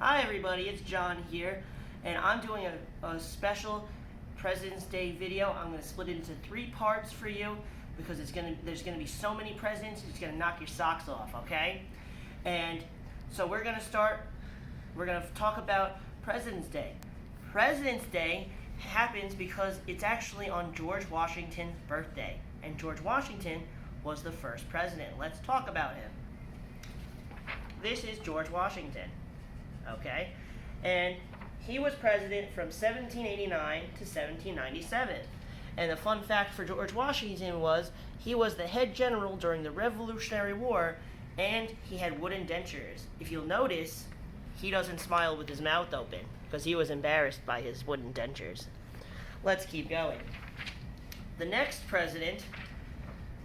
Hi everybody, it's John here, and I'm doing a special President's Day video. I'm going to split it into 3 parts for you because there's going to be so many presidents, it's going to knock your socks off, okay? And so we're going to talk about President's Day. President's Day happens because it's actually on George Washington's birthday, and George Washington was the first president. Let's talk about him. This is George Washington. Okay, and he was president from 1789 to 1797. And the fun fact for George Washington was he was the head general during the Revolutionary War, and he had wooden dentures. If you'll notice, he doesn't smile with his mouth open because he was embarrassed by his wooden dentures. Let's keep going. The next president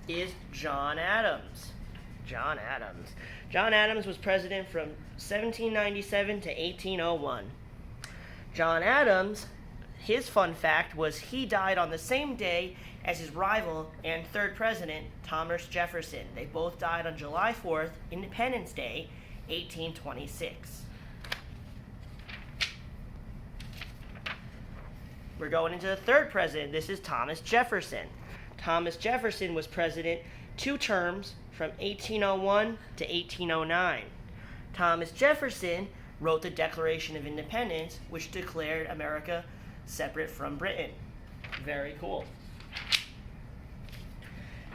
is John Adams. John Adams. John Adams was president from 1797 to 1801. John Adams, his fun fact was he died on the same day as his rival and third president, Thomas Jefferson. They both died on July 4th, Independence Day, 1826. We're going into the third president. This is Thomas Jefferson. Thomas Jefferson was president 2 terms from 1801 to 1809. Thomas Jefferson wrote the Declaration of Independence, which declared America separate from Britain. Very cool.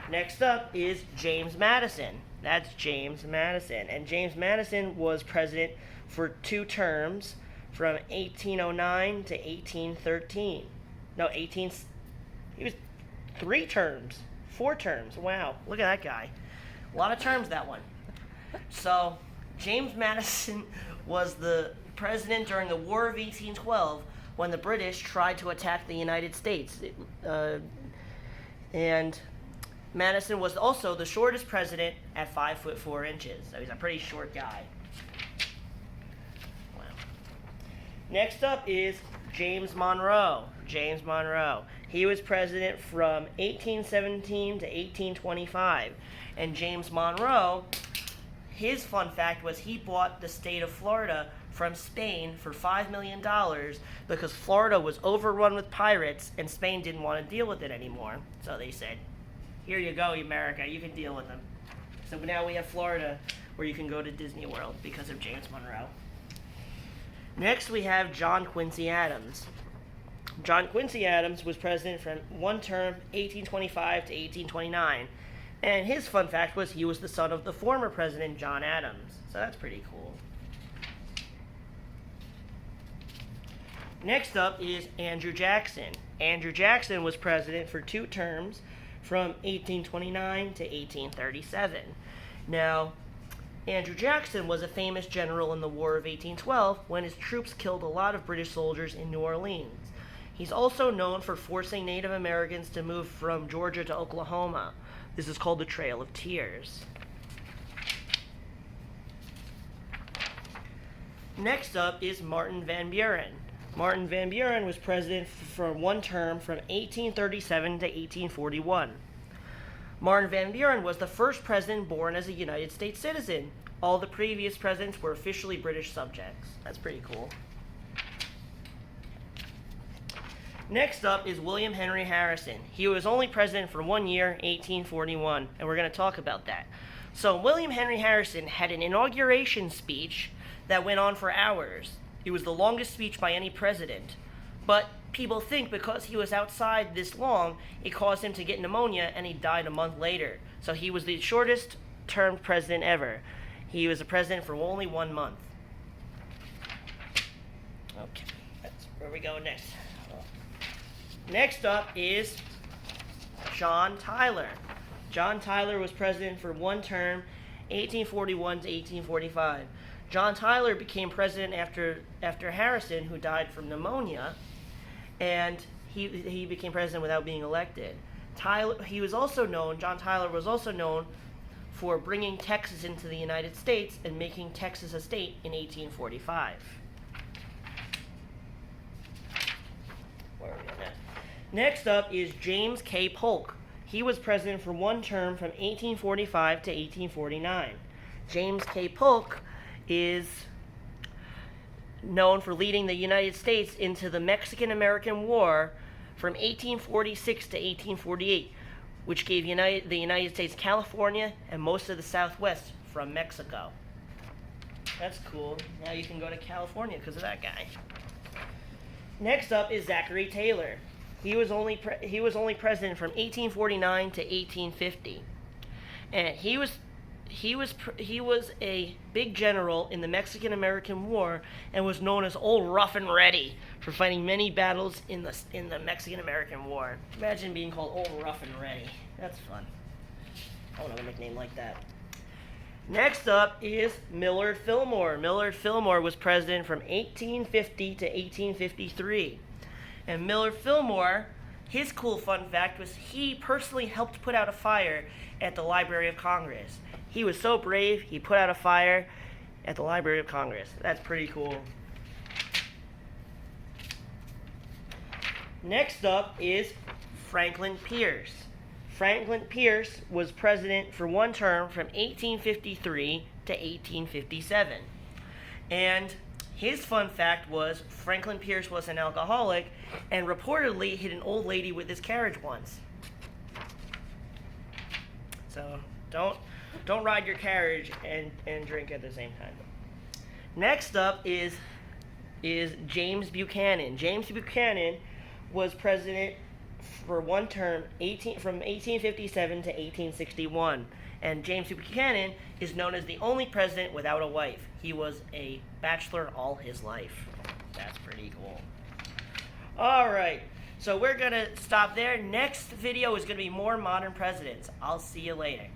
Next up is James Madison. That's James Madison. And James Madison was president for 2 terms from 1809 to 1813. He was 3 terms, 4 terms. Wow, look at that guy. A lot of terms, that one. So, James Madison was the president during the War of 1812 when the British tried to attack the United States. And Madison was also the shortest president at 5'4". So he's a pretty short guy. Wow. Next up is James Monroe. James Monroe. He was president from 1817 to 1825. And James Monroe, his fun fact was he bought the state of Florida from Spain for $5 million because Florida was overrun with pirates and Spain didn't want to deal with it anymore. So they said, here you go, America, you can deal with them. So now we have Florida where you can go to Disney World because of James Monroe. Next we have John Quincy Adams. John Quincy Adams was president from 1 term, 1825 to 1829. And his fun fact was he was the son of the former president, John Adams. So that's pretty cool. Next up is Andrew Jackson. Andrew Jackson was president for 2 terms from 1829 to 1837. Now, Andrew Jackson was a famous general in the War of 1812 when his troops killed a lot of British soldiers in New Orleans. He's also known for forcing Native Americans to move from Georgia to Oklahoma. This is called the Trail of Tears. Next up is Martin Van Buren. Martin Van Buren was president for 1 term from 1837 to 1841. Martin Van Buren was the first president born as a United States citizen. All the previous presidents were officially British subjects. That's pretty cool. Next up is William Henry Harrison. He was only president for 1 year, 1841, and we're going to talk about that. So William Henry Harrison had an inauguration speech that went on for hours. It was the longest speech by any president. But people think because he was outside this long, it caused him to get pneumonia, and he died a month later. So he was the shortest term president ever. He was a president for only 1 month. Okay, that's where we go next. Next up is John Tyler. John Tyler was president for 1 term, 1841 to 1845. John Tyler became president after Harrison, who died from pneumonia, and he became president without being elected. John Tyler was also known for bringing Texas into the United States and making Texas a state in 1845. Where are we at? Next up is James K. Polk. He was president for 1 term from 1845 to 1849. James K. Polk known for leading the United States into the Mexican-American War from 1846 to 1848, which gave the United States California and most of the Southwest from Mexico. That's cool. Now you can go to California because of that guy. Next up is Zachary Taylor. He was only president from 1849 to 1850, and he was a big general in the Mexican-American War and was known as Old Rough and Ready for fighting many battles in the Mexican-American War. Imagine being called Old Rough and Ready. That's fun. I want a nickname like that. Next up is Millard Fillmore. Millard Fillmore was president from 1850 to 1853. And Millard Fillmore, his cool fun fact was he personally helped put out a fire at the Library of Congress. He was so brave, he put out a fire at the Library of Congress. That's pretty cool. Next up is Franklin Pierce. Franklin Pierce was president for one term from 1853 to 1857. And his fun fact was Franklin Pierce was an alcoholic and reportedly hit an old lady with his carriage once. So don't ride your carriage and drink at the same time. Next up is James Buchanan. James Buchanan was president for one term from 1857 to 1861. And James Buchanan is known as the only president without a wife. He was a bachelor all his life. That's pretty cool. All right, so we're going to stop there. Next video is going to be more modern presidents. I'll see you later.